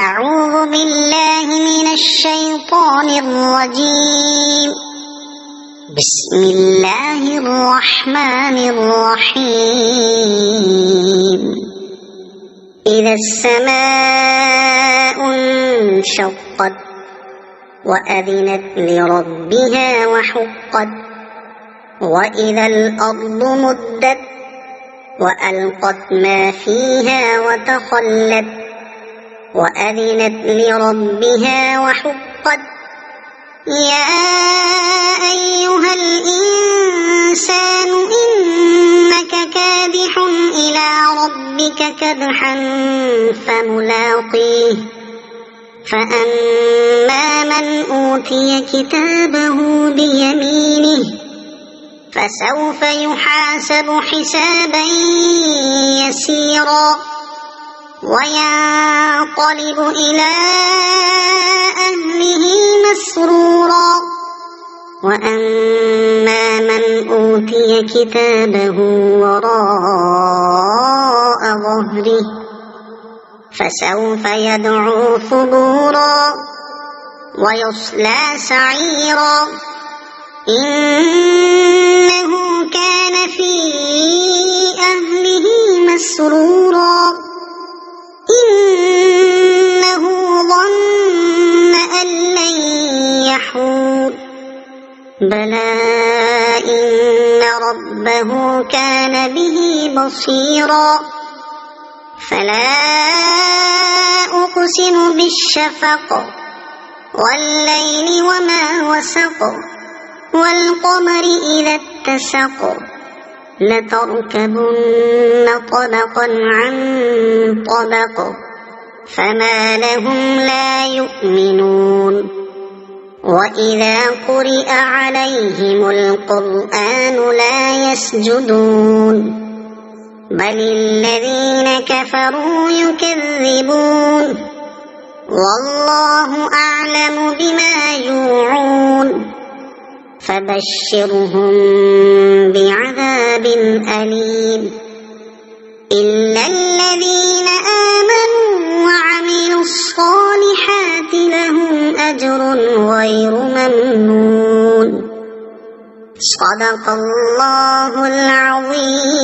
أعوذ بالله من الشيطان الرجيم. بسم الله الرحمن الرحيم. إذا السماء انشقت وأذنت لربها وحقت وإذا الأرض مدت وألقت ما فيها وتخلت وأذنت لربها وحقت. يا أيها الإنسان إنك كادح إلى ربك كدحا فملاقيه. فأما من أوتي كتابه بيمينه فسوف يحاسب حسابا يسيرا وينقلب إلى أهله مسرورا. وأما من أوتي كتابه وراء ظهره فسوف يدعو ثبورا ويصلى سعيرا. إنه كان في أهله مسرورا. إنه ظن أن لن يحور. بلى إن ربه كان به بصيرا. فلا أقسم بالشفق والليل وما وسق والقمر إذا اتسق لتركبن طبقا عن طبق فما لهم لا يؤمنون. وإذا قرئ عليهم القرآن لا يسجدون بل الذين كفروا يكذبون والله أعلم بما يوعون. فبشرهم بعذاب أليم إلا الذين آمنوا وعملوا الصالحات لهم أجر غير ممنون. صدق الله العظيم.